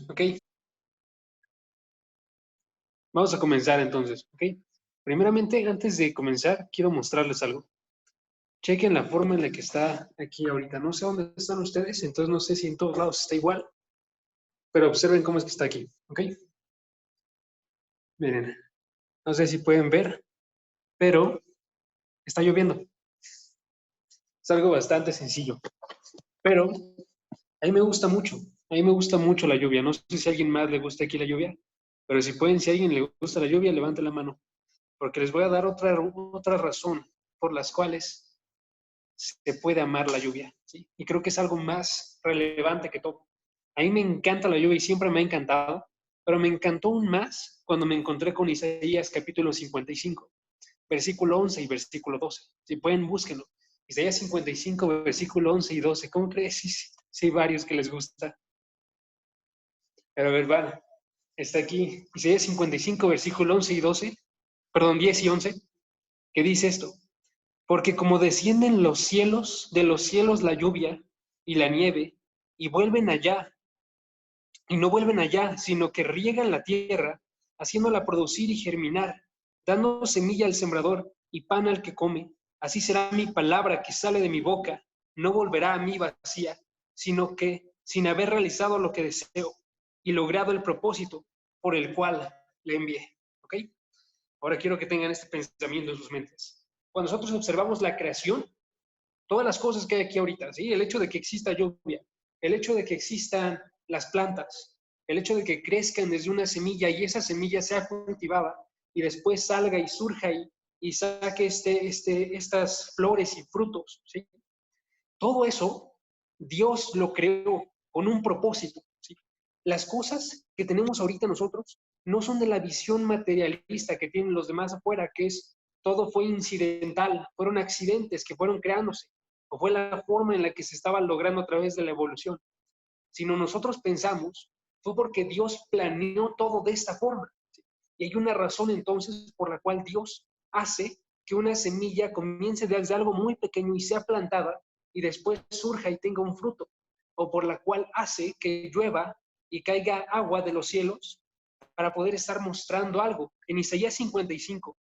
¿Ok? Vamos a comenzar entonces, ¿ok? Primeramente, antes de comenzar, quiero mostrarles algo. Chequen la forma en la que está aquí ahorita. No sé dónde están ustedes, entonces no sé si en todos lados está igual, pero observen cómo es que está aquí, ¿ok? Miren, no sé si pueden ver, pero está lloviendo. Es algo bastante sencillo, pero a mí me gusta mucho. A mí me gusta mucho la lluvia. No sé si a alguien más le gusta aquí la lluvia, pero si pueden, si a alguien le gusta la lluvia, levanten la mano, porque les voy a dar otra razón por las cuales se puede amar la lluvia, ¿sí? Y creo que es algo más relevante que todo. A mí me encanta la lluvia y siempre me ha encantado, pero me encantó aún más cuando me encontré con Isaías capítulo 55, versículo 11 y versículo 12. Si pueden, búsquenlo. Isaías 55, versículo 11 y 12. ¿Cómo crees? Sí, sí, sí, hay varios que les gusta. Pero a ver, vale. Está aquí Isaías 55, versículo 11 y 12. Perdón, 10 y 11. Que dice esto: porque como descienden los cielos, de los cielos la lluvia y la nieve, y vuelven allá, y no vuelven allá, sino que riegan la tierra, haciéndola producir y germinar, dando semilla al sembrador y pan al que come, así será mi palabra que sale de mi boca, no volverá a mí vacía, sino que, sin haber realizado lo que deseo y logrado el propósito por el cual le envié. ¿Ok? Ahora quiero que tengan este pensamiento en sus mentes. Cuando nosotros observamos la creación, todas las cosas que hay aquí ahorita, ¿sí? El hecho de que exista lluvia, el hecho de que existan las plantas, el hecho de que crezcan desde una semilla y esa semilla sea cultivada y después salga y surja y saque estas flores y frutos, ¿sí? Todo eso, Dios lo creó con un propósito, ¿sí? Las cosas que tenemos ahorita nosotros no son de la visión materialista que tienen los demás afuera, que es todo fue incidental, fueron accidentes que fueron creándose, o fue la forma en la que se estaba logrando a través de la evolución. Sino nosotros pensamos, fue porque Dios planeó todo de esta forma. ¿Sí? Y hay una razón entonces por la cual Dios hace que una semilla comience desde algo muy pequeño y sea plantada y después surja y tenga un fruto, o por la cual hace que llueva y caiga agua de los cielos para poder estar mostrando algo. En Isaías 55,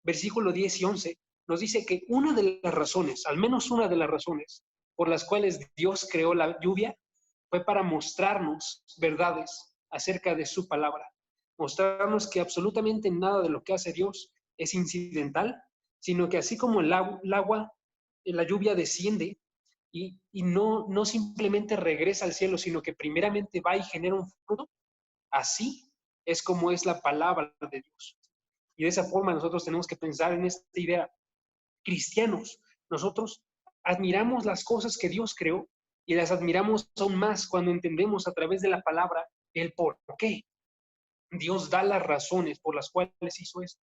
versículo 10 y 11, nos dice que una de las razones, al menos una de las razones por las cuales Dios creó la lluvia, fue para mostrarnos verdades acerca de su palabra, mostrarnos que absolutamente nada de lo que hace Dios es incidental, sino que así como el agua, la lluvia desciende y no simplemente regresa al cielo, sino que primeramente va y genera un fruto, así es como es la palabra de Dios. Y de esa forma nosotros tenemos que pensar en esta idea. Cristianos, nosotros admiramos las cosas que Dios creó y las admiramos aún más cuando entendemos a través de la palabra el por qué. Dios da las razones por las cuales hizo esto.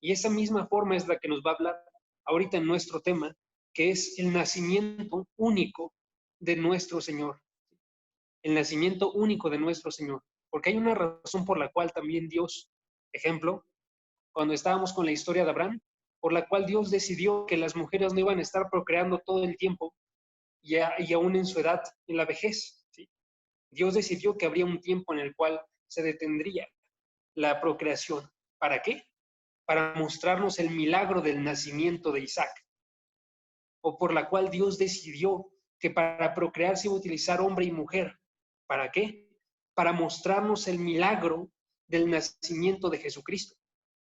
Y esa misma forma es la que nos va a hablar ahorita en nuestro tema, que es el nacimiento único de nuestro Señor. El nacimiento único de nuestro Señor. Porque hay una razón por la cual también Dios, ejemplo, cuando estábamos con la historia de Abraham, por la cual Dios decidió que las mujeres no iban a estar procreando todo el tiempo y aún en su edad, en la vejez. ¿Sí? Dios decidió que habría un tiempo en el cual se detendría la procreación. ¿Para qué? Para mostrarnos el milagro del nacimiento de Isaac, o por la cual Dios decidió que para procrear se iba a utilizar hombre y mujer. ¿Para qué? Para mostrarnos el milagro del nacimiento de Jesucristo,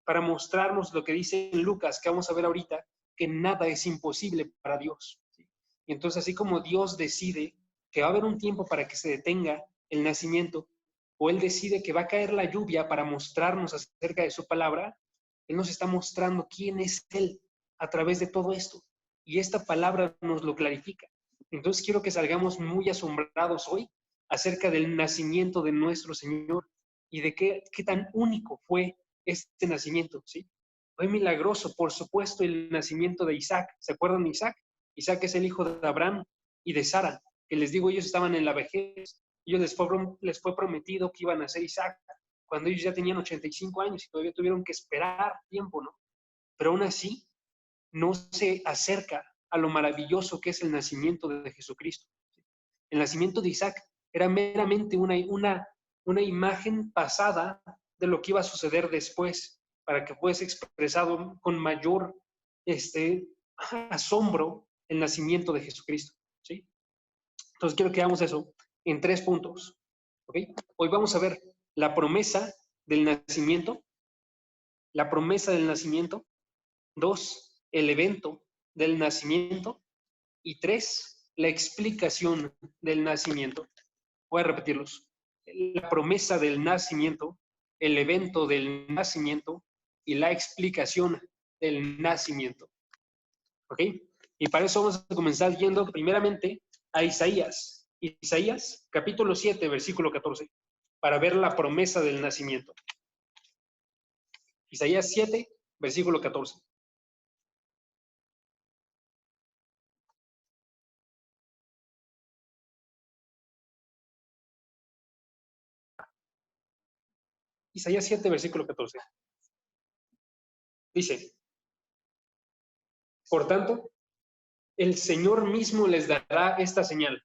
para mostrarnos lo que dice en Lucas, que vamos a ver ahorita, que nada es imposible para Dios. ¿Sí? Y entonces, así como Dios decide que va a haber un tiempo para que se detenga el nacimiento, o Él decide que va a caer la lluvia para mostrarnos acerca de su palabra, Él nos está mostrando quién es Él a través de todo esto. Y esta palabra nos lo clarifica. Entonces quiero que salgamos muy asombrados hoy acerca del nacimiento de nuestro Señor y de qué tan único fue este nacimiento, ¿sí? Fue milagroso, por supuesto, el nacimiento de Isaac. ¿Se acuerdan de Isaac? Isaac es el hijo de Abraham y de Sara, que les digo, ellos estaban en la vejez. Ellos les fue prometido que iban a ser Isaac cuando ellos ya tenían 85 años y todavía tuvieron que esperar tiempo, ¿no? Pero aún así, no se acerca a lo maravilloso que es el nacimiento de Jesucristo. El nacimiento de Isaac era meramente una imagen pasada de lo que iba a suceder después, para que fuese expresado con mayor asombro el nacimiento de Jesucristo, ¿sí? Entonces quiero que hagamos eso en 3 puntos, ¿ok? Hoy vamos a ver la promesa del nacimiento, la promesa del nacimiento, 2, el evento del nacimiento, y 3, la explicación del nacimiento. Voy a repetirlos. La promesa del nacimiento, el evento del nacimiento y la explicación del nacimiento. ¿Ok? Y para eso vamos a comenzar yendo primeramente a Isaías. Isaías, capítulo 7, versículo 14, para ver la promesa del nacimiento. Isaías 7, versículo 14. Isaías 7, versículo 14. Dice, por tanto, el Señor mismo les dará esta señal.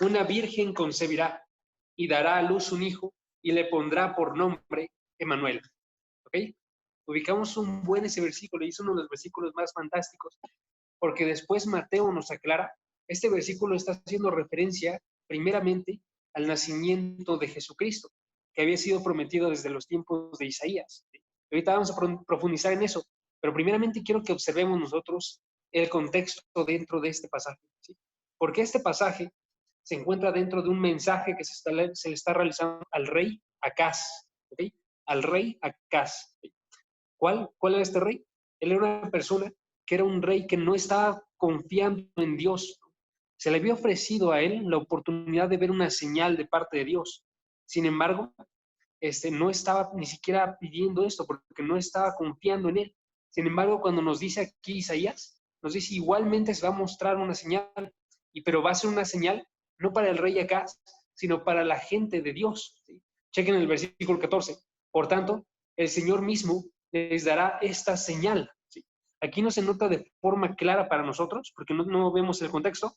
Una virgen concebirá y dará a luz un hijo y le pondrá por nombre Emmanuel. ¿Ok? Ubicamos un buen ese versículo y es uno de los versículos más fantásticos, porque después Mateo nos aclara, este versículo está haciendo referencia primeramente al nacimiento de Jesucristo, que había sido prometido desde los tiempos de Isaías. Ahorita vamos a profundizar en eso, pero primeramente quiero que observemos nosotros el contexto dentro de este pasaje, ¿sí? Porque este pasaje se encuentra dentro de un mensaje que se le está realizando al rey Acaz, ¿ok? Al rey Acaz. ¿Cuál era este rey? Él era una persona que era un rey que no estaba confiando en Dios. Se le había ofrecido a él la oportunidad de ver una señal de parte de Dios. Sin embargo, no estaba ni siquiera pidiendo esto porque no estaba confiando en él. Sin embargo, cuando nos dice aquí Isaías, nos dice igualmente se va a mostrar una señal, pero va a ser una señal no para el rey acá, sino para la gente de Dios. ¿Sí? Chequen el versículo 14. Por tanto, el Señor mismo les dará esta señal. ¿Sí? Aquí no se nota de forma clara para nosotros, porque no vemos el contexto,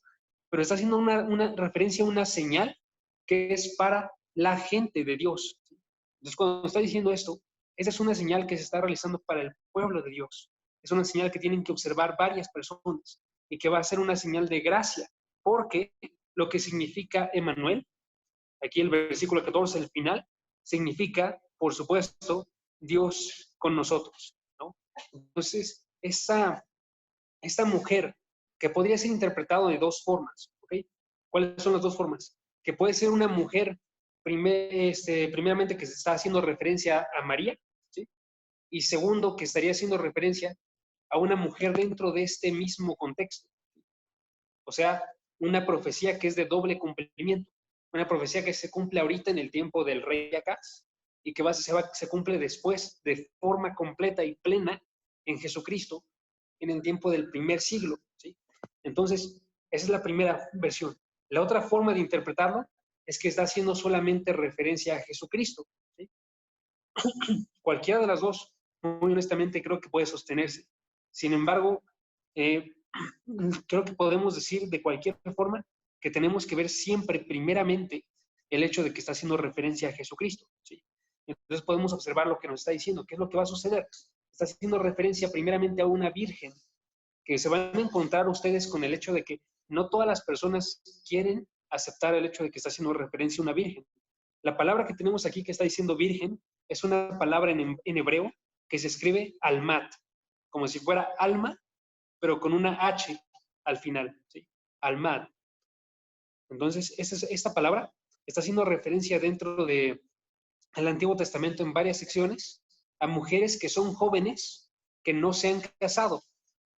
pero está haciendo una referencia a una señal que es para la gente de Dios. ¿Sí? Entonces, cuando está diciendo esto, esa es una señal que se está realizando para el pueblo de Dios. Es una señal que tienen que observar varias personas y que va a ser una señal de gracia, porque lo que significa Emmanuel, aquí el versículo 14, el final, significa, por supuesto, Dios con nosotros, ¿no? Entonces, esta mujer, que podría ser interpretado de 2 formas, ¿ok? ¿Cuáles son las 2 formas? Que puede ser una mujer, primeramente, que se está haciendo referencia a María, ¿sí? Y segundo, que estaría haciendo referencia a una mujer dentro de este mismo contexto. O sea, una profecía que es de doble cumplimiento. Una profecía que se cumple ahorita en el tiempo del rey Acaz y que se cumple después de forma completa y plena en Jesucristo en el tiempo del primer siglo. ¿Sí? Entonces, esa es la primera versión. La otra forma de interpretarlo es que está haciendo solamente referencia a Jesucristo. ¿Sí? Cualquiera de las dos, muy honestamente, creo que puede sostenerse. Sin embargo, creo que podemos decir de cualquier forma que tenemos que ver siempre primeramente el hecho de que está haciendo referencia a Jesucristo. ¿Sí? Entonces podemos observar lo que nos está diciendo, qué es lo que va a suceder. Está haciendo referencia primeramente a una virgen, que se van a encontrar ustedes con el hecho de que no todas las personas quieren aceptar el hecho de que está haciendo referencia a una virgen. La palabra que tenemos aquí que está diciendo virgen es una palabra en hebreo que se escribe almat, como si fuera alma, pero con una H al final, ¿sí? Almat. Entonces, esta palabra está haciendo referencia dentro del Antiguo Testamento en varias secciones a mujeres que son jóvenes que no se han casado.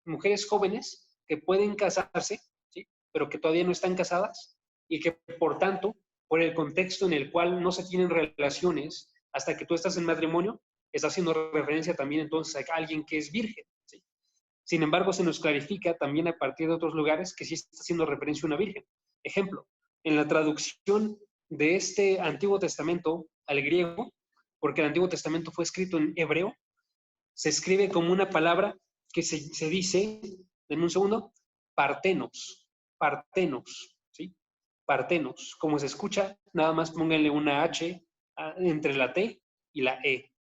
Mujeres jóvenes que pueden casarse, ¿sí? Pero que todavía no están casadas y que, por tanto, por el contexto en el cual no se tienen relaciones hasta que tú estás en matrimonio, está haciendo referencia también entonces a alguien que es virgen. ¿Sí? Sin embargo, se nos clarifica también a partir de otros lugares que sí está haciendo referencia a una virgen. Ejemplo, en la traducción de este Antiguo Testamento al griego, porque el Antiguo Testamento fue escrito en hebreo, se escribe como una palabra que se dice, en un segundo, partenos, partenos, ¿sí? Partenos. Como se escucha, nada más pónganle una H entre la T y la E,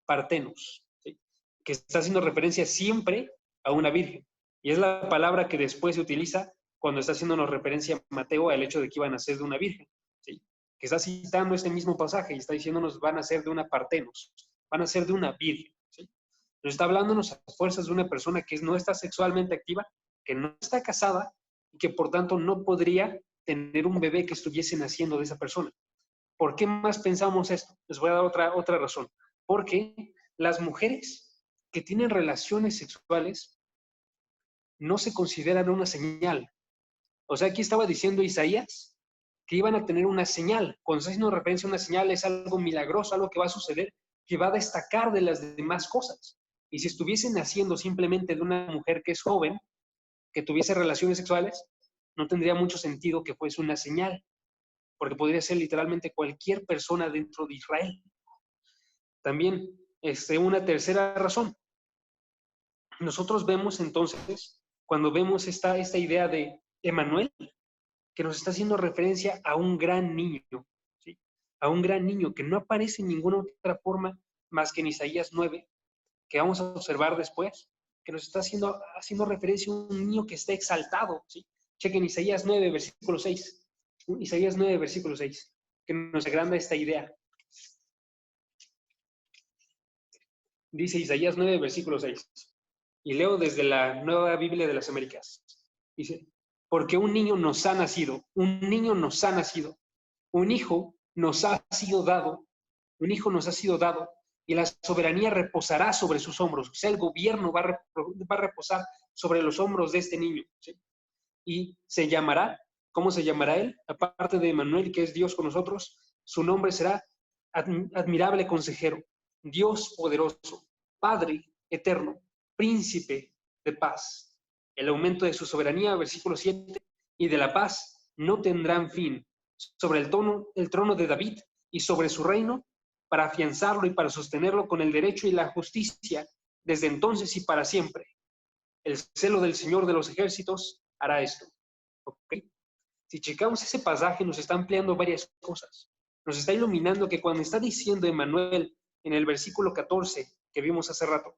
partenos, ¿sí? Que está haciendo referencia siempre a una virgen. Y es la palabra que después se utiliza cuando está haciéndonos referencia a Mateo al hecho de que iban a ser de una virgen, ¿sí? Que está citando este mismo pasaje y está diciéndonos van a ser de una partenos, van a ser de una virgen, ¿sí? Nos está hablándonos a fuerzas de una persona que no está sexualmente activa, que no está casada y que por tanto no podría tener un bebé que estuviese naciendo de esa persona. ¿Por qué más pensamos esto? Les voy a dar otra razón. Porque las mujeres que tienen relaciones sexuales no se consideran una señal. O sea, aquí estaba diciendo Isaías que iban a tener una señal. Cuando está haciendo referencia a una señal es algo milagroso, algo que va a suceder, que va a destacar de las demás cosas. Y si estuviesen naciendo simplemente de una mujer que es joven, que tuviese relaciones sexuales, no tendría mucho sentido que fuese una señal, porque podría ser literalmente cualquier persona dentro de Israel. También, una tercera razón. Nosotros vemos entonces, cuando vemos esta idea de Emanuel, que nos está haciendo referencia a un gran niño, ¿sí? A un gran niño que no aparece en ninguna otra forma más que en Isaías 9, que vamos a observar después, que nos está haciendo referencia a un niño que está exaltado, ¿sí? Chequen Isaías 9, versículo 6. Isaías 9, versículo 6, que nos agranda esta idea. Dice Isaías 9, versículo 6. Y leo desde la Nueva Biblia de las Américas. Dice, porque un niño nos ha nacido, un niño nos ha nacido, un hijo nos ha sido dado, un hijo nos ha sido dado, y la soberanía reposará sobre sus hombros. O sea, el gobierno va a reposar sobre los hombros de este niño, ¿sí? Y se llamará, ¿cómo se llamará él? Aparte de Emmanuel, que es Dios con nosotros, su nombre será admirable consejero, Dios poderoso, Padre eterno, príncipe de paz. El aumento de su soberanía, versículo 7, y de la paz no tendrán fin sobre el trono de David y sobre su reino, para afianzarlo y para sostenerlo con el derecho y la justicia desde entonces y para siempre. El celo del Señor de los ejércitos hará esto. ¿Okay? Si checamos ese pasaje, nos está ampliando varias cosas. Nos está iluminando que cuando está diciendo Emmanuel en el versículo 14 que vimos hace rato,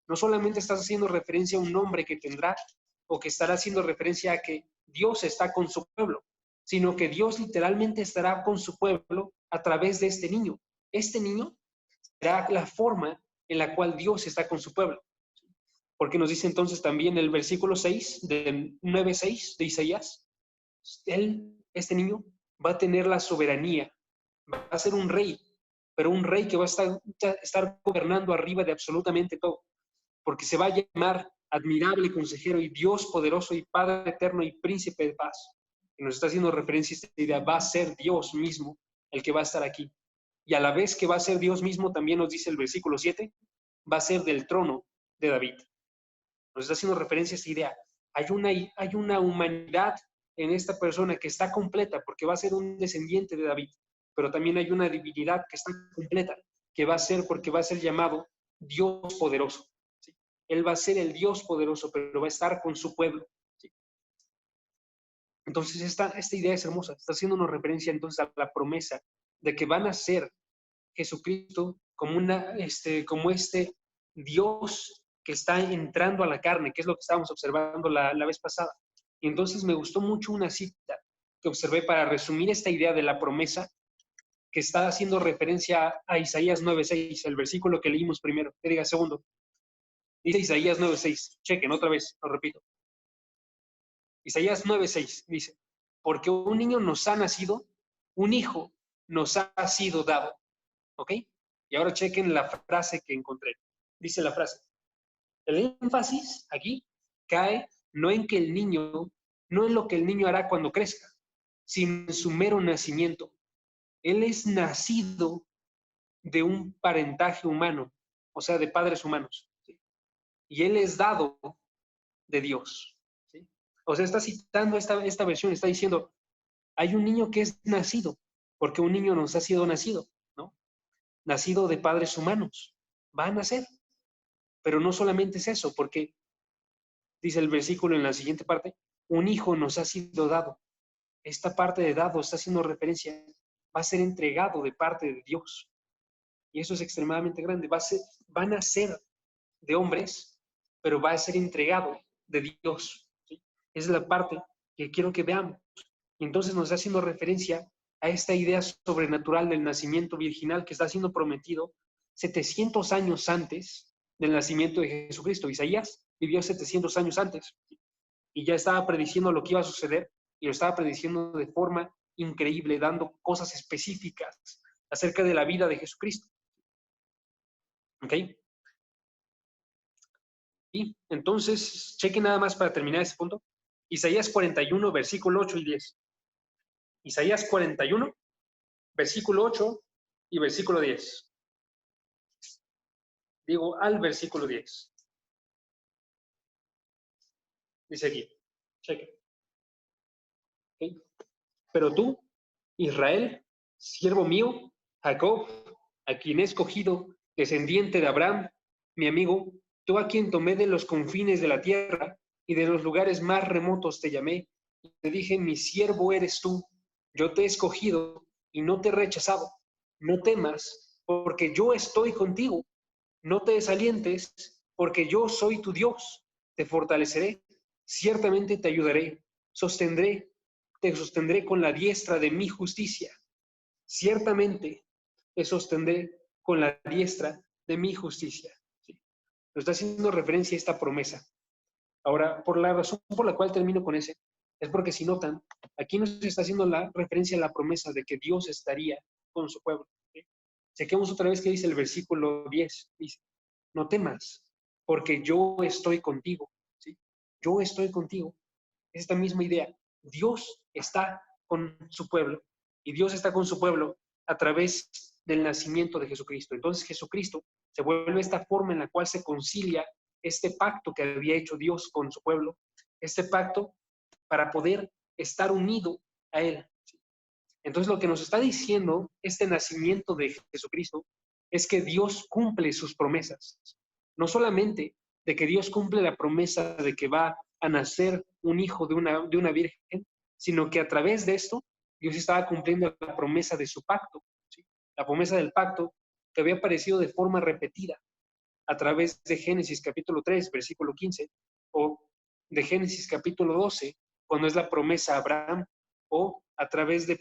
no solamente está haciendo referencia a un nombre que tendrá o que estará haciendo referencia a que Dios está con su pueblo, sino que Dios literalmente estará con su pueblo a través de este niño. Este niño será la forma en la cual Dios está con su pueblo. Porque nos dice entonces también el versículo 6, del 9:6 de Isaías, este niño, va a tener la soberanía, va a ser un rey, pero un rey que va a estar gobernando arriba de absolutamente todo, porque se va a llamar admirable consejero y Dios poderoso y Padre eterno y príncipe de paz. Y nos está haciendo referencia a esta idea, va a ser Dios mismo el que va a estar aquí. Y a la vez que va a ser Dios mismo, también nos dice el versículo 7, va a ser del trono de David. Nos está haciendo referencia a esta idea. Hay una humanidad en esta persona que está completa porque va a ser un descendiente de David, pero también hay una divinidad que está completa, que va a ser porque va a ser llamado Dios poderoso. ¿Sí? Él va a ser el Dios poderoso, pero va a estar con su pueblo. ¿Sí? Entonces esta idea es hermosa, está haciéndonos referencia entonces a la promesa de que van a ser Jesucristo como este Dios que está entrando a la carne, que es lo que estábamos observando la vez pasada. Y entonces me gustó mucho una cita que observé para resumir esta idea de la promesa, que está haciendo referencia a Isaías 9:6, el versículo que leímos primero, que diga segundo. Dice Isaías 9:6, chequen otra vez, lo repito. Isaías 9:6 dice, porque un niño nos ha nacido, un hijo nos ha sido dado. ¿Ok? Y ahora chequen la frase que encontré. Dice la frase, el énfasis aquí cae no en que el niño, no en lo que el niño hará cuando crezca, sino en su mero nacimiento. Él es nacido de un parentaje humano, o sea, de padres humanos. ¿Sí? Y él es dado de Dios. ¿Sí? O sea, está citando esta versión, está diciendo, hay un niño que es nacido, porque un niño nos ha sido nacido, ¿no? Nacido de padres humanos. Va a nacer. Pero no solamente es eso, porque dice el versículo en la siguiente parte, un hijo nos ha sido dado. Esta parte de dado está haciendo referencia va a ser entregado de parte de Dios. Y eso es extremadamente grande. Van a ser de hombres, pero va a ser entregado de Dios, ¿sí? Esa es la parte que quiero que veamos. Y entonces nos está haciendo referencia a esta idea sobrenatural del nacimiento virginal que está siendo prometido 700 años antes del nacimiento de Jesucristo. Isaías vivió 700 años antes y ya estaba prediciendo lo que iba a suceder y lo estaba prediciendo de forma increíble, dando cosas específicas acerca de la vida de Jesucristo. ¿Ok? Y entonces, chequen nada más para terminar este punto. Isaías 41, versículo 8 y 10. Isaías 41, versículo 8 y versículo 10. Digo al versículo 10. Dice aquí, chequen. ¿Okay? Pero tú, Israel, siervo mío, Jacob, a quien he escogido, descendiente de Abraham, mi amigo, tú a quien tomé de los confines de la tierra y de los lugares más remotos te llamé, y te dije, mi siervo eres tú, yo te he escogido y no te he rechazado. No temas, porque yo estoy contigo. No te desalientes, porque yo soy tu Dios. Te fortaleceré, ciertamente te ayudaré, te sostendré con la diestra de mi justicia. Ciertamente te sostendré con la diestra de mi justicia. ¿Sí? Nos está haciendo referencia a esta promesa. Ahora, por la razón por la cual termino con ese, es porque si notan, aquí nos está haciendo la referencia a la promesa de que Dios estaría con su pueblo. ¿Sí? Chequemos otra vez que dice el versículo 10. Dice, no temas, porque yo estoy contigo. ¿Sí? Yo estoy contigo. Esta misma idea. Dios está con su pueblo y Dios está con su pueblo a través del nacimiento de Jesucristo. Entonces Jesucristo se vuelve esta forma en la cual se concilia este pacto que había hecho Dios con su pueblo, este pacto para poder estar unido a Él. Entonces lo que nos está diciendo este nacimiento de Jesucristo es que Dios cumple sus promesas. No solamente de que Dios cumple la promesa de que va a nacer un hijo de una virgen, sino que a través de esto Dios estaba cumpliendo la promesa de su pacto, ¿sí? La promesa del pacto que había aparecido de forma repetida a través de Génesis capítulo 3, versículo 15, o de Génesis capítulo 12, cuando es la promesa a Abraham, o a través de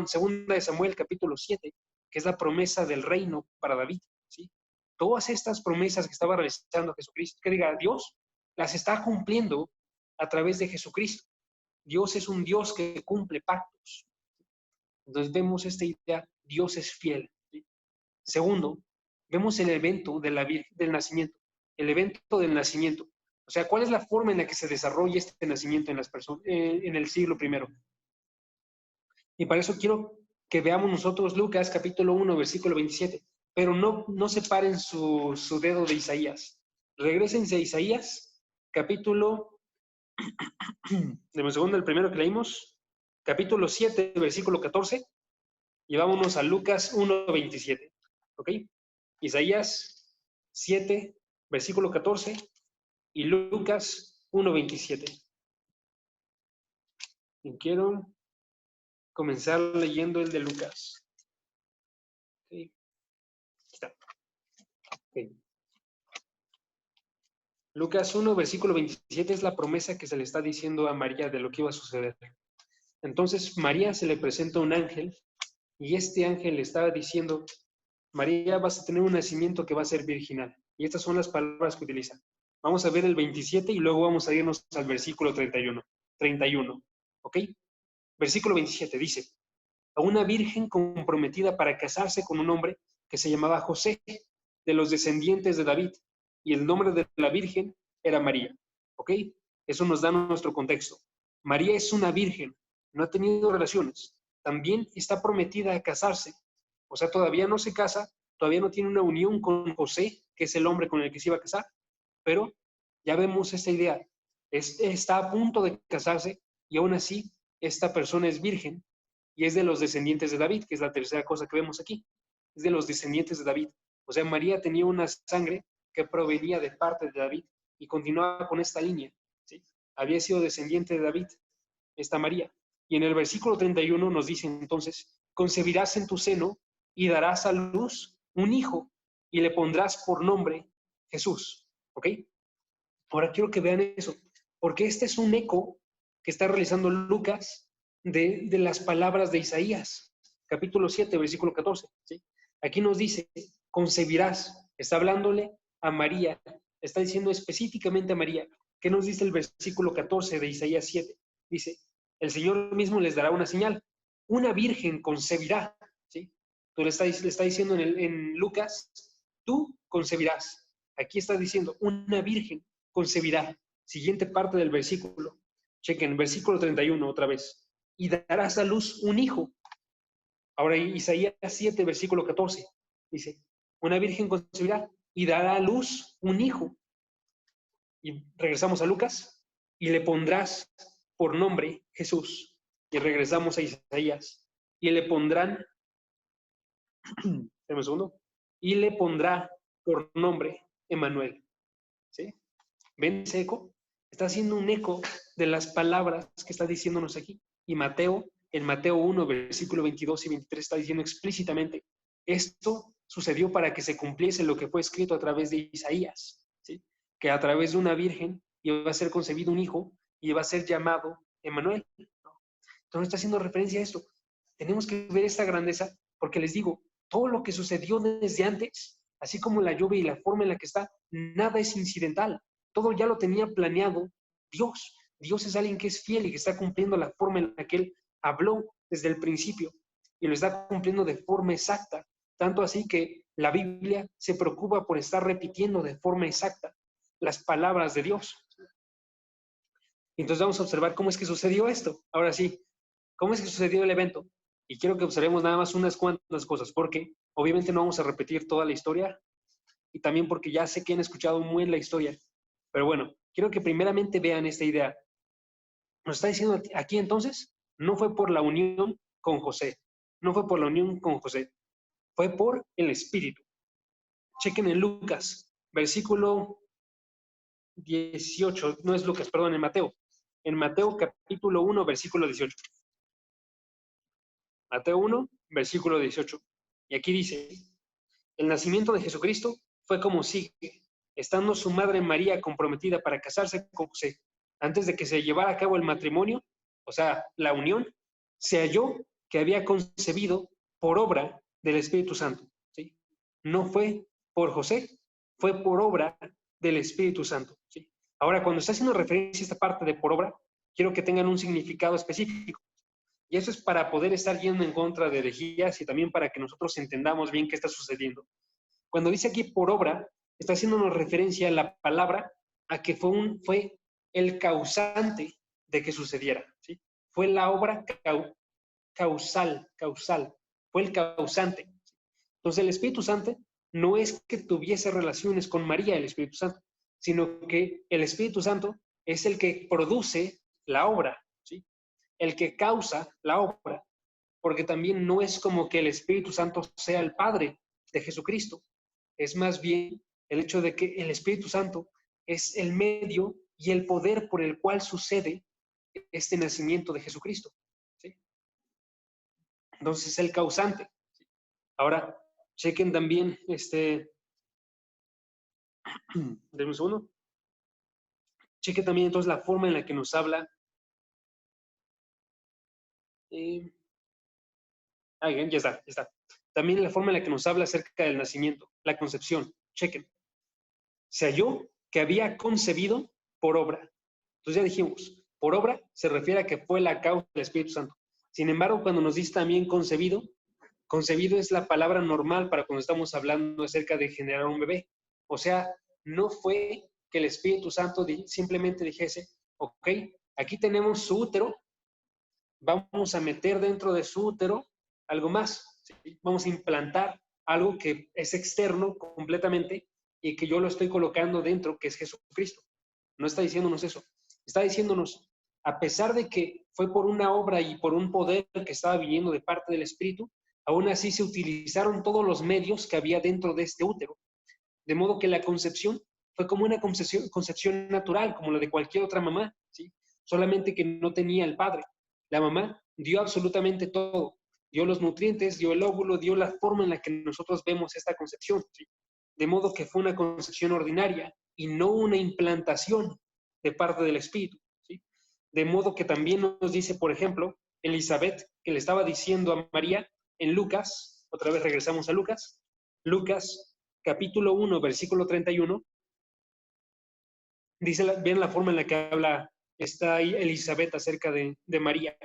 segunda de Samuel capítulo 7, que es la promesa del reino para David, ¿sí? Todas estas promesas que estaba realizando Jesucristo, que diga Dios, las está cumpliendo a través de Jesucristo. Dios es un Dios que cumple pactos. Entonces vemos esta idea, Dios es fiel, ¿sí? Segundo, vemos el evento del nacimiento, el evento del nacimiento. O sea, ¿cuál es la forma en la que se desarrolla este nacimiento en las personas, en el siglo I? Y para eso quiero que veamos nosotros Lucas capítulo 1, versículo 27. Pero no separen su dedo de Isaías. Regrésense a Isaías, capítulo, de un segundo, el primero que leímos, capítulo 7, versículo 14, y vámonos a Lucas 1, 27. ¿Ok? Isaías 7, versículo 14, y Lucas 1, 27. Y quiero comenzar leyendo el de Lucas. Okay. Está. Okay. Lucas 1, versículo 27 es la promesa que se le está diciendo a María de lo que iba a suceder. Entonces María se le presenta un ángel y este ángel le estaba diciendo, María, vas a tener un nacimiento que va a ser virginal. Y estas son las palabras que utiliza. Vamos a ver el 27 y luego vamos a irnos al versículo 31. 31, ¿ok? Versículo 27 dice, a una virgen comprometida para casarse con un hombre que se llamaba José, de los descendientes de David, y el nombre de la virgen era María, ¿ok? Eso nos da nuestro contexto. María es una virgen, no ha tenido relaciones, también está prometida a casarse, o sea, todavía no se casa, todavía no tiene una unión con José, que es el hombre con el que se iba a casar, pero ya vemos esta idea, está a punto de casarse y aún así esta persona es virgen y es de los descendientes de David, que es la tercera cosa que vemos aquí, es de los descendientes de David. O sea, María tenía una sangre que provenía de parte de David y continuaba con esta línea, ¿sí? Había sido descendiente de David, esta María. Y en el versículo 31 nos dice entonces, concebirás en tu seno y darás a luz un hijo y le pondrás por nombre Jesús. ¿Ok? Ahora quiero que vean eso, porque este es un eco que está realizando Lucas de las palabras de Isaías, capítulo 7, versículo 14. ¿Sí? Aquí nos dice, concebirás, está hablándole a María, está diciendo específicamente a María. ¿Qué nos dice el versículo 14 de Isaías 7? Dice, el Señor mismo les dará una señal, una virgen concebirá. ¿Sí? Entonces le está diciendo en Lucas, tú concebirás. Aquí está diciendo, una virgen concebirá. Siguiente parte del versículo. Chequen, versículo 31 otra vez. Y darás a luz un hijo. Ahora Isaías 7, versículo 14. Dice, una virgen concebirá y dará a luz un hijo. Y regresamos a Lucas. Y le pondrás por nombre Jesús. Y regresamos a Isaías. Y le pondrán, un segundo, y le pondrá por nombre Emmanuel. ¿Sí? ¿Ven ese eco? Está haciendo un eco de las palabras que está diciéndonos aquí. Y en Mateo 1, versículo 22 y 23, está diciendo explícitamente, esto sucedió para que se cumpliese lo que fue escrito a través de Isaías, ¿sí? Que a través de una virgen iba a ser concebido un hijo y iba a ser llamado Emmanuel. Entonces está haciendo referencia a esto. Tenemos que ver esta grandeza porque les digo, todo lo que sucedió desde antes, así como la lluvia y la forma en la que está, nada es incidental. Todo ya lo tenía planeado Dios. Dios es alguien que es fiel y que está cumpliendo la forma en la que Él habló desde el principio y lo está cumpliendo de forma exacta. Tanto así que la Biblia se preocupa por estar repitiendo de forma exacta las palabras de Dios. Entonces vamos a observar cómo es que sucedió esto. Ahora sí, ¿cómo es que sucedió el evento? Y quiero que observemos nada más unas cuantas cosas, porque obviamente no vamos a repetir toda la historia y también porque ya sé que han escuchado muy bien la historia. Pero bueno, quiero que primeramente vean esta idea. Nos está diciendo aquí entonces, no fue por la unión con José, no fue por la unión con José, fue por el Espíritu. Chequen en Lucas, versículo 18, no es Lucas, perdón, en Mateo capítulo 1, versículo 18. Mateo 1, versículo 18. Y aquí dice, el nacimiento de Jesucristo fue como sigue, estando su madre María comprometida para casarse con José, antes de que se llevara a cabo el matrimonio, o sea, la unión, se halló que había concebido por obra del Espíritu Santo. ¿Sí? No fue por José, fue por obra del Espíritu Santo. ¿Sí? Ahora, cuando está haciendo referencia a esta parte de por obra, quiero que tengan un significado específico. Y eso es para poder estar yendo en contra de herejías y también para que nosotros entendamos bien qué está sucediendo. Cuando dice aquí por obra, está haciéndonos referencia a la palabra a que fue el causante de que sucediera. ¿Sí? Fue la obra causal, fue el causante. Entonces el Espíritu Santo no es que tuviese relaciones con María, el Espíritu Santo, sino que el Espíritu Santo es el que produce la obra, ¿sí? El que causa la obra, porque también no es como que el Espíritu Santo sea el Padre de Jesucristo, es más bien el hecho de que el Espíritu Santo es el medio y el poder por el cual sucede este nacimiento de Jesucristo, ¿sí? Entonces es el causante. Ahora, chequen también, denme un segundo, chequen también entonces la forma en la que nos habla, ya está. También la forma en la que nos habla acerca del nacimiento, la concepción, chequen. Se halló que había concebido por obra. Entonces ya dijimos, por obra se refiere a que fue la causa del Espíritu Santo. Sin embargo, cuando nos dice también concebido, concebido es la palabra normal para cuando estamos hablando acerca de generar un bebé. O sea, no fue que el Espíritu Santo simplemente dijese, ok, aquí tenemos su útero, vamos a meter dentro de su útero algo más, ¿sí? Vamos a implantar algo que es externo completamente y que yo lo estoy colocando dentro, que es Jesucristo. No está diciéndonos eso. Está diciéndonos, a pesar de que fue por una obra y por un poder que estaba viniendo de parte del Espíritu, aún así se utilizaron todos los medios que había dentro de este útero. De modo que la concepción fue como una concepción natural, como la de cualquier otra mamá, ¿sí? Solamente que no tenía el padre. La mamá dio absolutamente todo. dio los nutrientes, dio el óvulo, dio la forma en la que nosotros vemos esta concepción, ¿sí? De modo que fue una concepción ordinaria y no una implantación de parte del Espíritu, ¿sí? De modo que también nos dice, por ejemplo, Elizabeth, que le estaba diciendo a María en Lucas, otra vez regresamos a Lucas, Lucas capítulo 1, versículo 31, dice, vean la forma en la que habla esta Elizabeth acerca de María.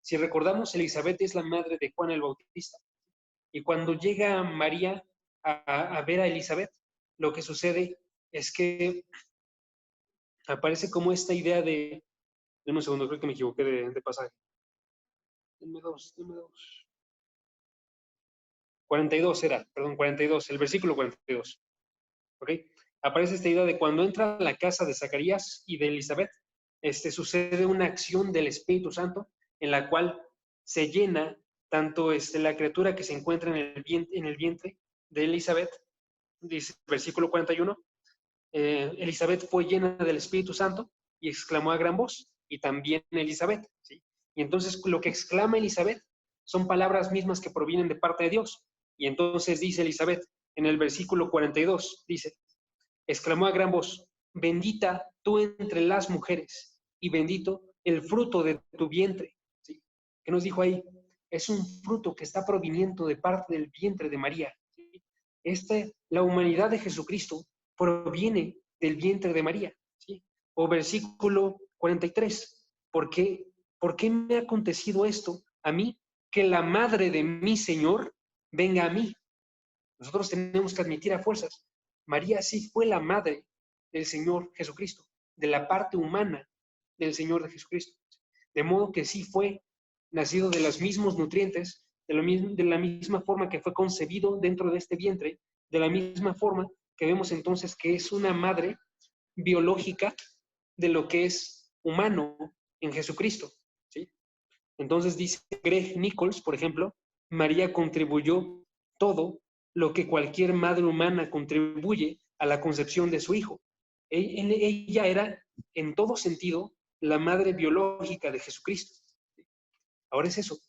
Si recordamos, Elizabeth es la madre de Juan el Bautista. Y cuando llega María a ver a Elizabeth, lo que sucede es que aparece como esta idea de... Deme un segundo, creo que me equivoqué de pasaje. Deme dos. 42 era, perdón, 42, el versículo 42. ¿Ok? Aparece esta idea de cuando entra a la casa de Zacarías y de Elizabeth, sucede una acción del Espíritu Santo en la cual se llena tanto la criatura que se encuentra en el vientre de Elizabeth, dice el versículo 41, Elizabeth fue llena del Espíritu Santo y exclamó a gran voz, y también Elizabeth, ¿sí? Y entonces lo que exclama Elizabeth son palabras mismas que provienen de parte de Dios. Y entonces dice Elizabeth en el versículo 42, dice, exclamó a gran voz, bendita tú entre las mujeres y bendito el fruto de tu vientre. ¿Sí? ¿Qué nos dijo ahí? Es un fruto que está proviniendo de parte del vientre de María. ¿Sí? La humanidad de Jesucristo proviene del vientre de María. ¿Sí? O versículo 43, ¿por qué me ha acontecido esto a mí? Que la madre de mi Señor venga a mí. Nosotros tenemos que admitir a fuerzas. María sí fue la madre del Señor Jesucristo, de la parte humana del Señor de Jesucristo. De modo que sí fue nacido de los mismos nutrientes, de la misma forma que fue concebido dentro de este vientre, de la misma forma que vemos entonces que es una madre biológica de lo que es humano en Jesucristo. ¿Sí? Entonces dice Greg Nichols, por ejemplo, María contribuyó todo lo que cualquier madre humana contribuye a la concepción de su hijo. Ella era, en todo sentido, la madre biológica de Jesucristo. Ahora es eso,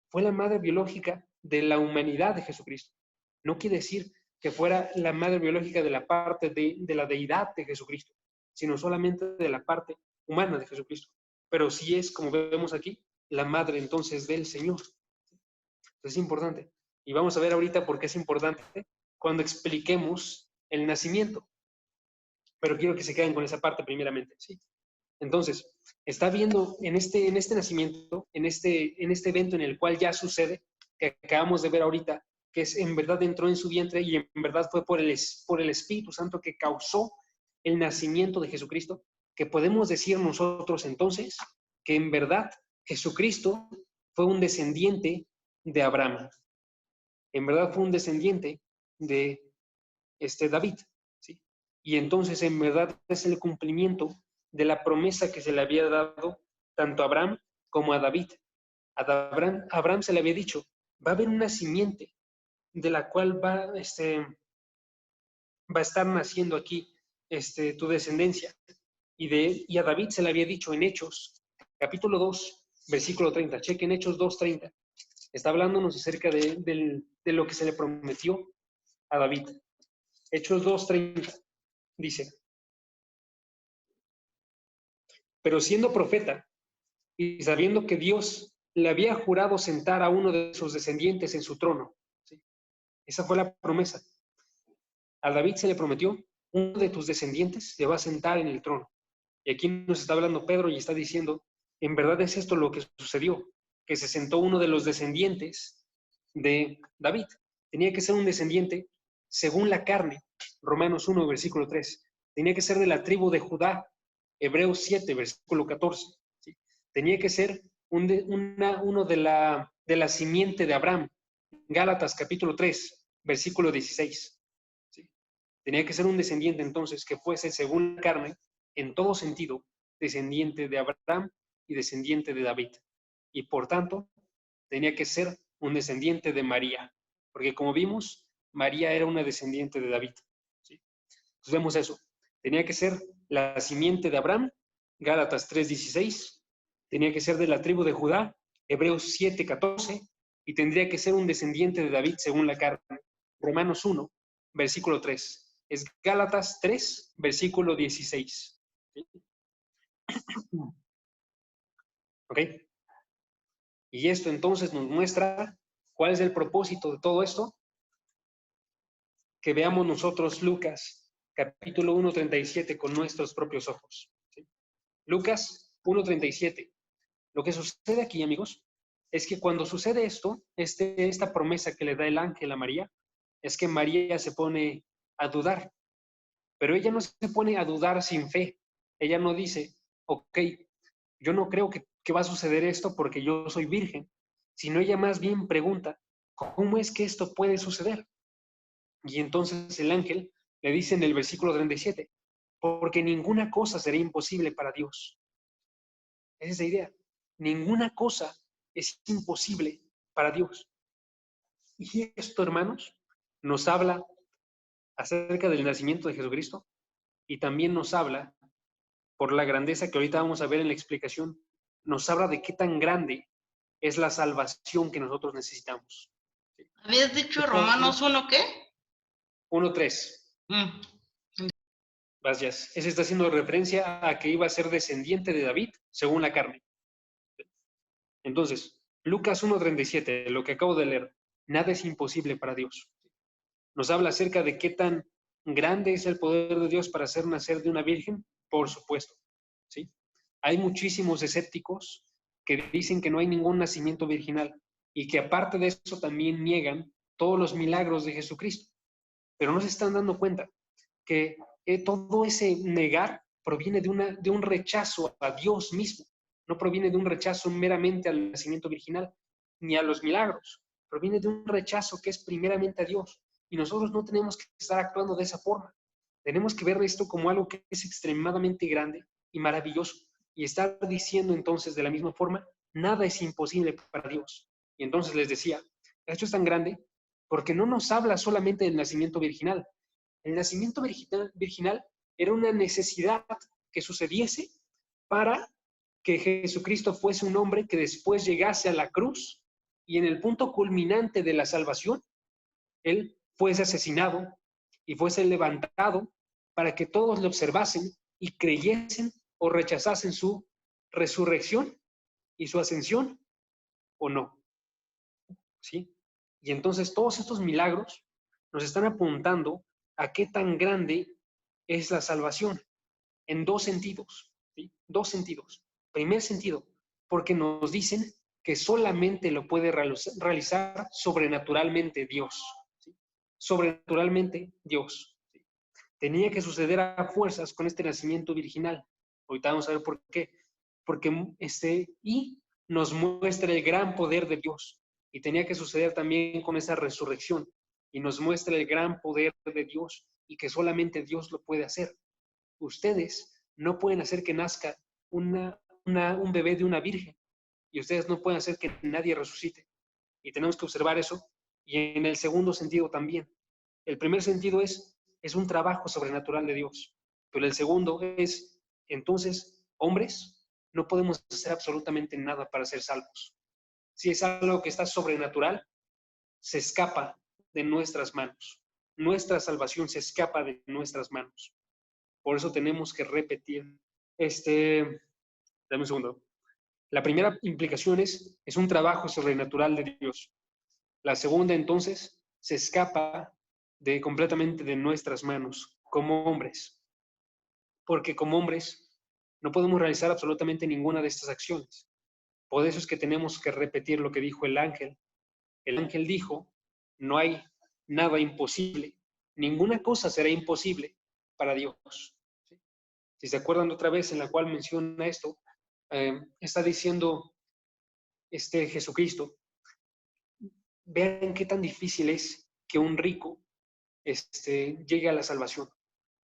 fue la madre biológica de la humanidad de Jesucristo. No quiere decir que fuera la madre biológica de la parte de la deidad de Jesucristo, sino solamente de la parte humana de Jesucristo. Pero sí es, como vemos aquí, la madre entonces del Señor. Es importante. Y vamos a ver ahorita por qué es importante cuando expliquemos el nacimiento. Pero quiero que se queden con esa parte primeramente, ¿sí? Entonces, está viendo en este nacimiento, en este evento en el cual ya sucede, que acabamos de ver ahorita, que es en verdad entró en su vientre y en verdad fue por el Espíritu Santo que causó el nacimiento de Jesucristo, que podemos decir nosotros entonces que en verdad Jesucristo fue un descendiente de Abraham. En verdad fue un descendiente de David, ¿sí? Y entonces en verdad es el cumplimiento de la promesa que se le había dado tanto a Abraham como a David. A Abraham se le había dicho, va a haber una simiente de la cual va a estar naciendo aquí tu descendencia. Y a David se le había dicho en Hechos, capítulo 2, versículo 30. Chequen Hechos 2:30. Está hablándonos acerca de lo que se le prometió a David. Hechos 2:30 dice, pero siendo profeta y sabiendo que Dios le había jurado sentar a uno de sus descendientes en su trono. ¿Sí? Esa fue la promesa. A David se le prometió, uno de tus descendientes se va a sentar en el trono. Y aquí nos está hablando Pedro y está diciendo, en verdad es esto lo que sucedió, que se sentó uno de los descendientes de David. Tenía que ser un descendiente según la carne, Romanos 1, versículo 3. Tenía que ser de la tribu de Judá, Hebreos 7, versículo 14. ¿Sí? Tenía que ser uno de la simiente de Abraham, Gálatas capítulo 3, versículo 16. ¿Sí? Tenía que ser un descendiente entonces que fuese según la carne, en todo sentido, descendiente de Abraham y descendiente de David. Y por tanto, tenía que ser un descendiente de María, porque como vimos, María era una descendiente de David. ¿Sí? Entonces vemos eso. Tenía que ser la simiente de Abraham, Gálatas 3:16. Tenía que ser de la tribu de Judá, Hebreos 7:14. y tendría que ser un descendiente de David según la carne. Romanos 1, versículo 3. Es Gálatas 3, versículo 16. ¿Sí? ¿Ok? Y esto entonces nos muestra cuál es el propósito de todo esto. Que veamos nosotros Lucas, capítulo 1:37 con nuestros propios ojos. ¿Sí? Lucas 1:37. Lo que sucede aquí, amigos, es que cuando sucede esto, esta promesa que le da el ángel a María, es que María se pone a dudar. Pero ella no se pone a dudar sin fe. Ella no dice, ok, yo no creo que va a suceder esto porque yo soy virgen, sino ella más bien pregunta, ¿cómo es que esto puede suceder? Y entonces el ángel le dice en el versículo 37, porque ninguna cosa será imposible para Dios. Esa es la idea. Ninguna cosa es imposible para Dios. Y esto, hermanos, nos habla acerca del nacimiento de Jesucristo y también nos habla, por la grandeza que ahorita vamos a ver en la explicación, nos habla de qué tan grande es la salvación que nosotros necesitamos. ¿Habías dicho Romanos 1 qué? 1:3. Gracias. Ese está haciendo referencia a que iba a ser descendiente de David según la carne. Entonces, Lucas 1:37, lo que acabo de leer, nada es imposible para Dios. Nos habla acerca de qué tan grande es el poder de Dios para hacer nacer de una virgen, por supuesto. ¿Sí? Hay muchísimos escépticos que dicen que no hay ningún nacimiento virginal y que aparte de eso también niegan todos los milagros de Jesucristo. Pero no se están dando cuenta que todo ese negar proviene de un rechazo a Dios mismo, no proviene de un rechazo meramente al nacimiento virginal, ni a los milagros, proviene de un rechazo que es primeramente a Dios. Y nosotros no tenemos que estar actuando de esa forma. Tenemos que ver esto como algo que es extremadamente grande y maravilloso. Y estar diciendo entonces de la misma forma, nada es imposible para Dios. Y entonces les decía, esto es tan grande porque no nos habla solamente del nacimiento virginal. El nacimiento virginal era una necesidad que sucediese para que Jesucristo fuese un hombre que después llegase a la cruz y en el punto culminante de la salvación, él fuese asesinado y fuese levantado para que todos le observasen y creyesen o rechazasen su resurrección y su ascensión o no. ¿Sí? Y entonces todos estos milagros nos están apuntando a qué tan grande es la salvación en dos sentidos. ¿Sí? Dos sentidos. Primer sentido, porque nos dicen que solamente lo puede realizar sobrenaturalmente Dios. ¿Sí? Sobrenaturalmente Dios. ¿Sí? Tenía que suceder a fuerzas con este nacimiento virginal. Ahorita vamos a ver por qué. Porque y nos muestra el gran poder de Dios. Y tenía que suceder también con esa resurrección. Y nos muestra el gran poder de Dios y que solamente Dios lo puede hacer. Ustedes no pueden hacer que nazca un bebé de una virgen y ustedes no pueden hacer que nadie resucite. Y tenemos que observar eso. Y en el segundo sentido también. El primer sentido es un trabajo sobrenatural de Dios. Pero el segundo es, entonces, hombres, no podemos hacer absolutamente nada para ser salvos. Si es algo que está sobrenatural, se escapa de nuestras manos. Nuestra salvación se escapa de nuestras manos. Por eso tenemos que repetir. Dame un segundo. La primera implicación es un trabajo sobrenatural de Dios. La segunda, entonces, se escapa completamente de nuestras manos como hombres. Porque como hombres no podemos realizar absolutamente ninguna de estas acciones. Por eso es que tenemos que repetir lo que dijo el ángel. El ángel dijo, no hay nada imposible, ninguna cosa será imposible para Dios. ¿Sí? Si se acuerdan otra vez en la cual menciona esto, está diciendo Jesucristo, vean qué tan difícil es que un rico llegue a la salvación.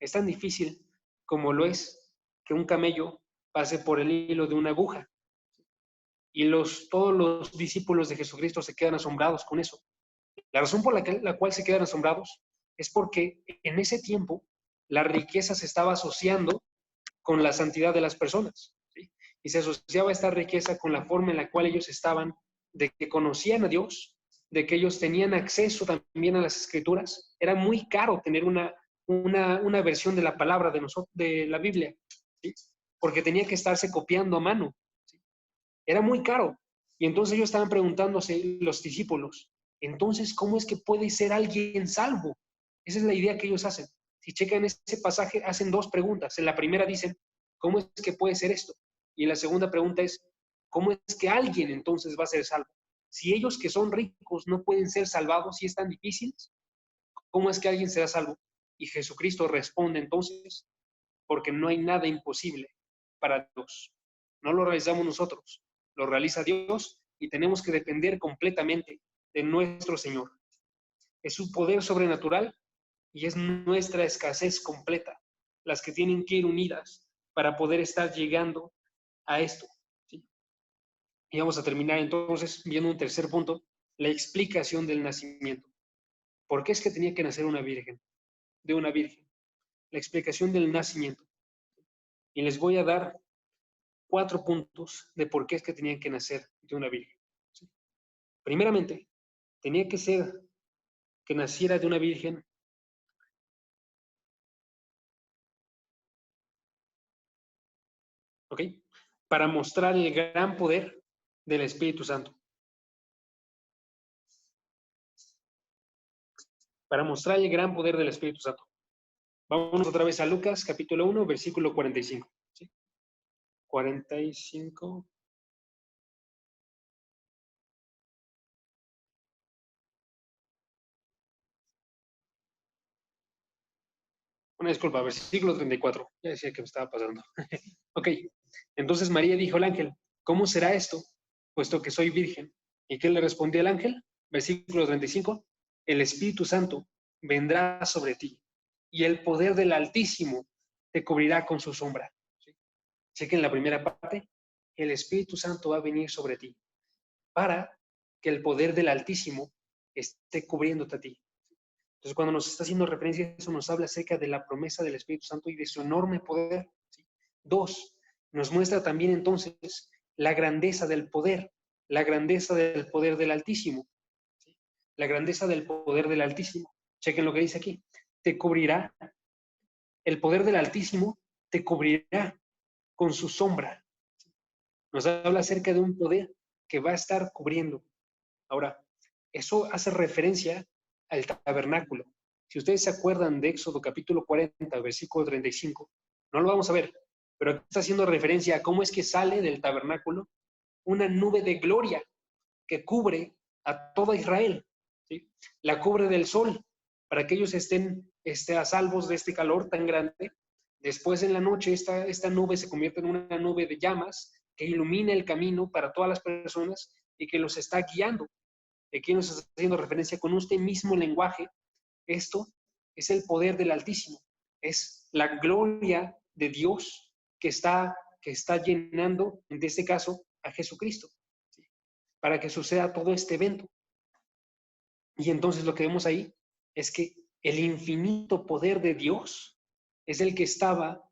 Es tan difícil como lo es que un camello pase por el hilo de una aguja. Y todos los discípulos de Jesucristo se quedan asombrados con eso. La razón por la cual se quedan asombrados es porque en ese tiempo la riqueza se estaba asociando con la santidad de las personas. ¿Sí? Y se asociaba esta riqueza con la forma en la cual ellos estaban de que conocían a Dios, de que ellos tenían acceso también a las Escrituras. Era muy caro tener una versión de la palabra de la Biblia, ¿sí? Porque tenía que estarse copiando a mano, ¿sí? Era muy caro. Y entonces ellos estaban preguntándose, los discípulos, entonces, ¿cómo es que puede ser alguien salvo? Esa es la idea que ellos hacen. Si checan ese pasaje, hacen dos preguntas. En la primera dicen, ¿cómo es que puede ser esto? Y en la segunda pregunta es, ¿cómo es que alguien entonces va a ser salvo? Si ellos que son ricos no pueden ser salvados, si es tan difícil, ¿cómo es que alguien será salvo? Y Jesucristo responde entonces, porque no hay nada imposible para Dios. No lo realizamos nosotros, lo realiza Dios y tenemos que depender completamente de nuestro Señor. Es su poder sobrenatural y es nuestra escasez completa las que tienen que ir unidas para poder estar llegando a esto, ¿sí? Y vamos a terminar entonces viendo un tercer punto, la explicación del nacimiento. ¿Por qué es que tenía que nacer una virgen? De una virgen. La explicación del nacimiento. Y les voy a dar 4 puntos de por qué es que tenían que nacer de una virgen, ¿sí? Primeramente, tenía que ser que naciera de una virgen, ¿ok? Para mostrar el gran poder del Espíritu Santo. Para mostrar el gran poder del Espíritu Santo. Vamos otra vez a Lucas, capítulo 1, versículo 45. ¿Sí? 45. Una disculpa, versículo 34. Ya decía que me estaba pasando. Ok, entonces María dijo al ángel, ¿cómo será esto, puesto que soy virgen? ¿Y qué le respondió el ángel? Versículo 35, el Espíritu Santo vendrá sobre ti y el poder del Altísimo te cubrirá con su sombra. ¿Sí? Chequen la primera parte, el Espíritu Santo va a venir sobre ti para que el poder del Altísimo esté cubriéndote a ti. Entonces, cuando nos está haciendo referencia a eso, nos habla acerca de la promesa del Espíritu Santo y de su enorme poder, ¿sí? 2, nos muestra también entonces la grandeza del poder del Altísimo, ¿sí? La grandeza del poder del Altísimo. Chequen lo que dice aquí. Te cubrirá, el poder del Altísimo te cubrirá con su sombra. Nos habla acerca de un poder que va a estar cubriendo. Ahora, eso hace referencia al tabernáculo. Si ustedes se acuerdan de Éxodo capítulo 40, versículo 35, no lo vamos a ver, pero aquí está haciendo referencia a cómo es que sale del tabernáculo una nube de gloria que cubre a toda Israel, ¿sí? La cubre del sol para que ellos estén a salvos de este calor tan grande. Después en la noche esta nube se convierte en una nube de llamas que ilumina el camino para todas las personas y que los está guiando. Aquí nos está haciendo referencia con este mismo lenguaje. Esto es el poder del Altísimo, es la gloria de Dios que está llenando, en este caso, a Jesucristo, ¿sí? Para que suceda todo este evento. Y entonces lo que vemos ahí es que el infinito poder de Dios es el que estaba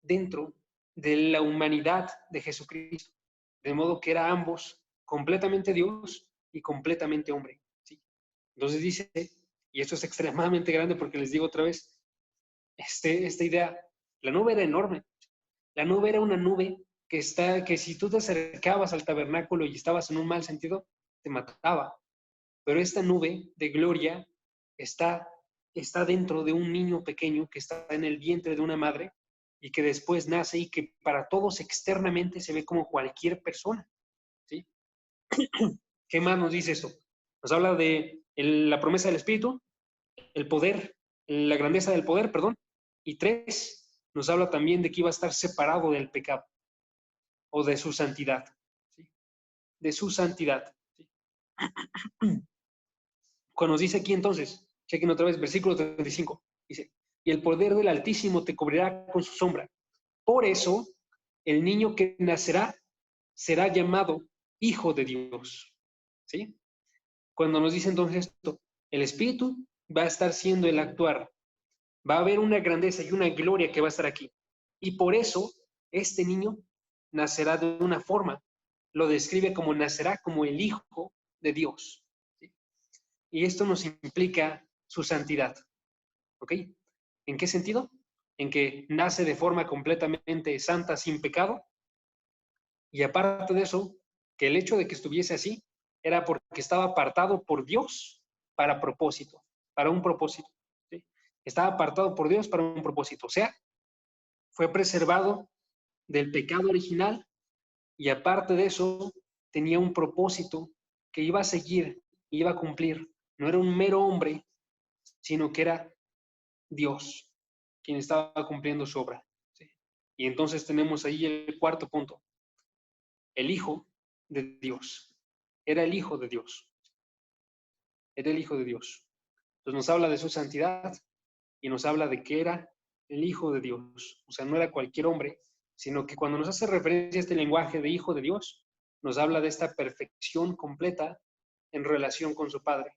dentro de la humanidad de Jesucristo, de modo que era ambos completamente Dios y completamente hombre, ¿sí? Entonces dice, y esto es extremadamente grande porque les digo otra vez, esta idea, la nube era enorme, la nube era una nube que si tú te acercabas al tabernáculo y estabas en un mal sentido, te mataba. Pero esta nube de gloria está dentro de un niño pequeño que está en el vientre de una madre y que después nace y que para todos externamente se ve como cualquier persona, ¿sí? ¿Qué más nos dice esto? Nos habla de la promesa del Espíritu, el poder, la grandeza del poder, perdón. Y 3, nos habla también de que iba a estar separado del pecado o de su santidad, ¿sí? De su santidad, ¿sí? Cuando nos dice aquí entonces, chequen otra vez, versículo 35, dice, y el poder del Altísimo te cubrirá con su sombra. Por eso, el niño que nacerá será llamado Hijo de Dios, ¿sí? Cuando nos dice entonces esto, el Espíritu va a estar siendo el actuar, va a haber una grandeza y una gloria que va a estar aquí. Y por eso, este niño nacerá de una forma lo describe como nacerá como el Hijo de Dios. ¿Sí? Y esto nos implica su santidad. ¿Ok? ¿En qué sentido? En que nace de forma completamente santa, sin pecado. Y aparte de eso, que el hecho de que estuviese así era porque estaba apartado por Dios para propósito, para un propósito. ¿Sí? Estaba apartado por Dios para un propósito. O sea, fue preservado del pecado original y aparte de eso, tenía un propósito que iba a seguir, iba a cumplir. No era un mero hombre, sino que era Dios quien estaba cumpliendo su obra. ¿Sí? Y entonces tenemos ahí el cuarto punto. El Hijo de Dios. Era el Hijo de Dios. Era el Hijo de Dios. Entonces nos habla de su santidad y nos habla de que era el Hijo de Dios. O sea, no era cualquier hombre, sino que cuando nos hace referencia a este lenguaje de Hijo de Dios, nos habla de esta perfección completa en relación con su Padre.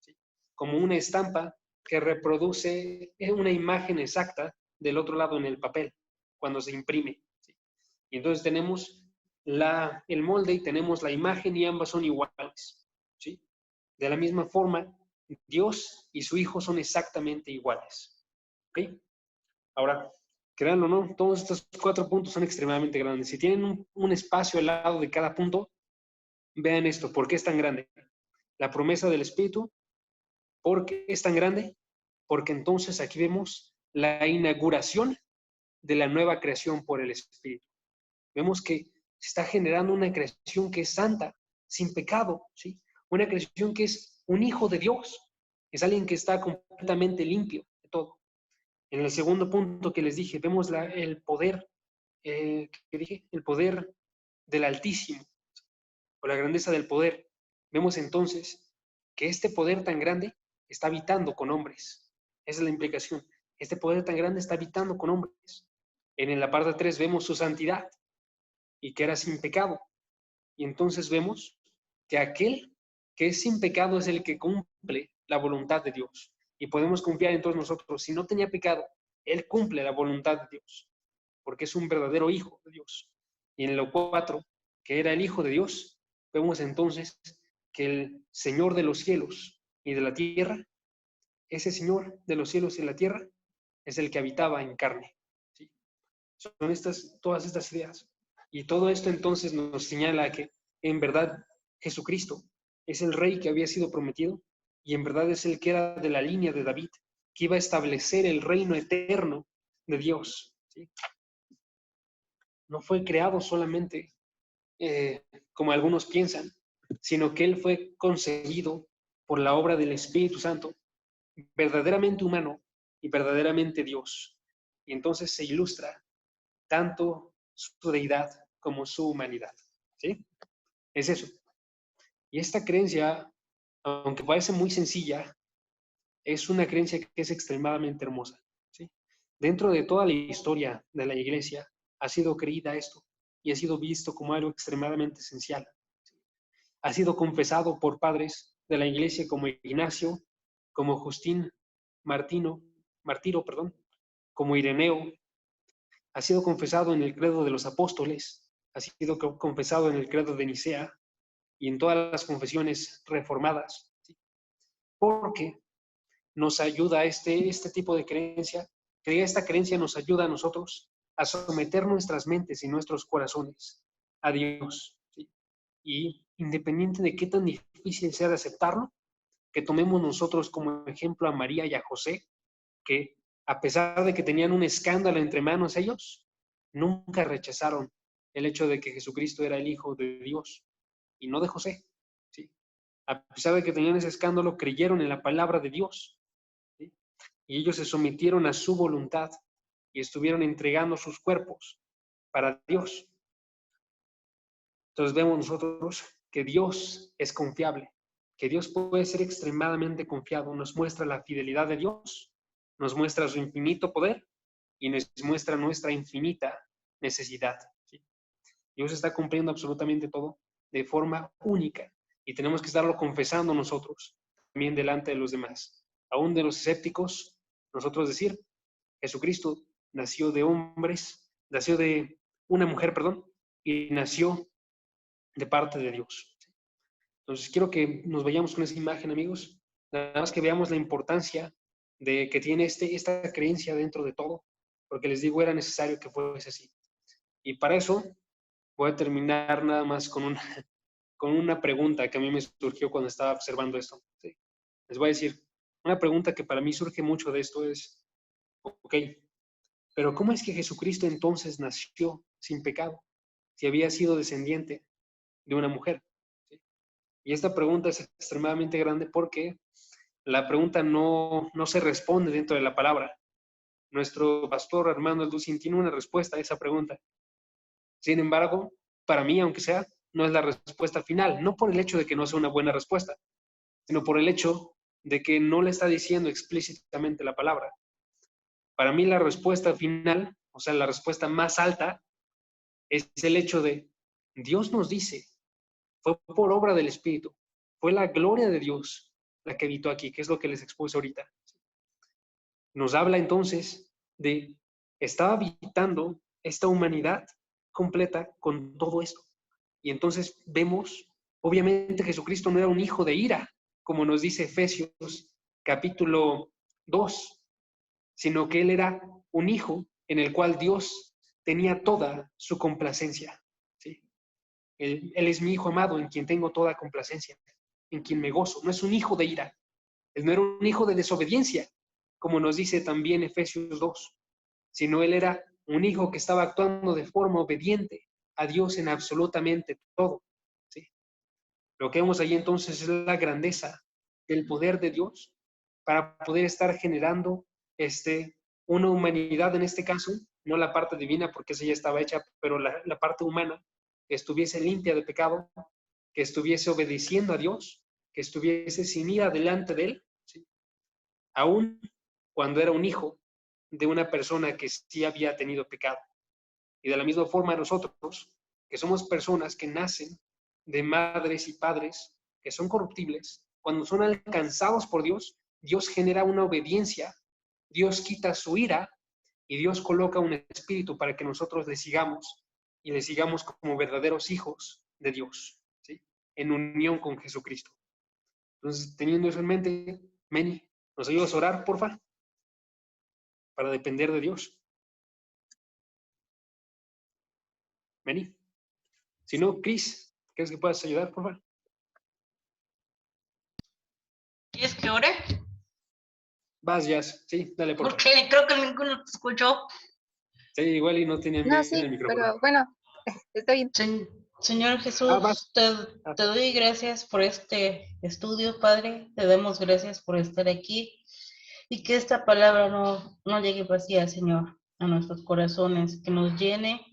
¿Sí? Como una estampa que reproduce una imagen exacta del otro lado en el papel, cuando se imprime. ¿Sí? Y entonces tenemos el molde y tenemos la imagen y ambas son iguales. ¿Sí? De la misma forma, Dios y su Hijo son exactamente iguales. ¿Ok? Ahora, créanlo o no, todos estos 4 puntos son extremadamente grandes. Si tienen un espacio al lado de cada punto, vean esto. ¿Por qué es tan grande? La promesa del Espíritu. ¿Por qué es tan grande? Porque entonces aquí vemos la inauguración de la nueva creación por el Espíritu. Vemos que se está generando una creación que es santa, sin pecado, ¿sí? Una creación que es un hijo de Dios, es alguien que está completamente limpio de todo. En el segundo punto que les dije, vemos el poder, que dije, el poder del Altísimo, o la grandeza del poder. Vemos entonces que este poder tan grande está habitando con hombres. Esa es la implicación. Este poder tan grande está habitando con hombres. En la parte 3 vemos su santidad y que era sin pecado. Y entonces vemos que aquel que es sin pecado es el que cumple la voluntad de Dios. Y podemos confiar en todos nosotros. Si no tenía pecado, Él cumple la voluntad de Dios, porque es un verdadero hijo de Dios. Y en lo 4, que era el Hijo de Dios, vemos entonces que el Señor de los cielos y de la tierra, ese Señor de los cielos y la tierra, es el que habitaba en carne. ¿Sí? Son todas estas ideas. Y todo esto entonces nos señala que en verdad Jesucristo es el rey que había sido prometido y en verdad es el que era de la línea de David, que iba a establecer el reino eterno de Dios. ¿Sí? No fue creado solamente como algunos piensan, sino que Él fue concebido por la obra del Espíritu Santo, verdaderamente humano y verdaderamente Dios. Y entonces se ilustra tanto su deidad como su humanidad. ¿Sí? Es eso. Y esta creencia, aunque parece muy sencilla, es una creencia que es extremadamente hermosa. ¿Sí? Dentro de toda la historia de la iglesia ha sido creída esto y ha sido visto como algo extremadamente esencial. ¿Sí? Ha sido confesado por padres de la iglesia como Ignacio, como Justín Martiro, como Ireneo. Ha sido confesado en el credo de los apóstoles, ha sido confesado en el credo de Nicea y en todas las confesiones reformadas. ¿Sí? Porque nos ayuda este tipo de creencia, que esta creencia nos ayuda a nosotros a someter nuestras mentes y nuestros corazones a Dios. ¿Sí? Y independiente de qué tan difícil sea de aceptarlo, que tomemos nosotros como ejemplo a María y a José, que a pesar de que tenían un escándalo entre manos ellos, nunca rechazaron el hecho de que Jesucristo era el Hijo de Dios y no de José. ¿Sí? A pesar de que tenían ese escándalo, creyeron en la palabra de Dios. ¿Sí? Y ellos se sometieron a su voluntad y estuvieron entregando sus cuerpos para Dios. Entonces vemos nosotros que Dios es confiable, que Dios puede ser extremadamente confiado. Nos muestra la fidelidad de Dios, nos muestra su infinito poder y nos muestra nuestra infinita necesidad. ¿Sí? Dios está cumpliendo absolutamente todo de forma única y tenemos que estarlo confesando nosotros también delante de los demás. Aún de los escépticos, nosotros decir, Jesucristo nació de hombres, nació de una mujer, y nació de parte de Dios. Entonces, quiero que nos vayamos con esa imagen, amigos. Nada más que veamos la importancia de que tiene esta creencia dentro de todo, porque les digo, era necesario que fuese así. Y para eso voy a terminar nada más con una pregunta que a mí me surgió cuando estaba observando esto. ¿Sí? Les voy a decir, una pregunta que para mí surge mucho de esto es, ok, pero ¿cómo es que Jesucristo entonces nació sin pecado si había sido descendiente de una mujer? ¿Sí? Y esta pregunta es extremadamente grande porque la pregunta no se responde dentro de la palabra. Nuestro pastor Armando Alducin tiene una respuesta a esa pregunta. Sin embargo, para mí, aunque sea, no es la respuesta final, no por el hecho de que no sea una buena respuesta, sino por el hecho de que no le está diciendo explícitamente la palabra. Para mí la respuesta final, o sea, la respuesta más alta, es el hecho de Dios nos dice, fue por obra del Espíritu, fue la gloria de Dios la que habitó aquí, que es lo que les expuse ahorita. Nos habla entonces de, estaba habitando esta humanidad completa con todo esto. Y entonces vemos, obviamente Jesucristo no era un hijo de ira, como nos dice Efesios capítulo 2, sino que él era un hijo en el cual Dios tenía toda su complacencia. ¿Sí? Él es mi hijo amado en quien tengo toda complacencia, en quien me gozo. No es un hijo de ira, él no era un hijo de desobediencia, como nos dice también Efesios 2, sino él era un hijo que estaba actuando de forma obediente a Dios en absolutamente todo. ¿Sí? Lo que vemos ahí entonces es la grandeza del poder de Dios para poder estar generando una humanidad, en este caso, no la parte divina, porque esa ya estaba hecha, pero la parte humana, que estuviese limpia de pecado, que estuviese obedeciendo a Dios, que estuviese sin ir adelante de Él, ¿sí? Aún cuando era un hijo de una persona que sí había tenido pecado. Y de la misma forma nosotros, que somos personas que nacen de madres y padres que son corruptibles, cuando son alcanzados por Dios, Dios genera una obediencia, Dios quita su ira y Dios coloca un espíritu para que nosotros le sigamos y le sigamos como verdaderos hijos de Dios, ¿sí? En unión con Jesucristo. Entonces, teniendo eso en mente, Meni, ¿nos ayudas a orar, porfa? Para depender de Dios. Meni. Si no, Cris, ¿crees que puedas ayudar, por favor? ¿Quieres que ore? Vas, Jazz. Sí, dale, por favor. Porque creo que ninguno te escuchó. Sí, igual y no tenía No, bien sí, el micrófono. pero bueno, estoy bien. Señor vas. Jesús, te doy gracias por este estudio, Padre. Te damos gracias por estar aquí y que esta palabra no llegue vacía, Señor, a nuestros corazones, que nos llene,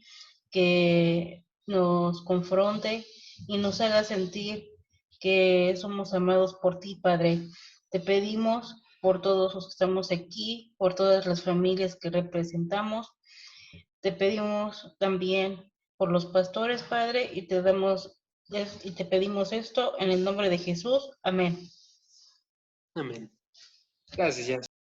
que nos confronte y nos haga sentir que somos amados por ti, Padre. Te pedimos por todos los que estamos aquí, por todas las familias que representamos. Te pedimos también por los pastores, Padre, y te pedimos esto en el nombre de Jesús. Amén. Amén. Gracias, Jazz.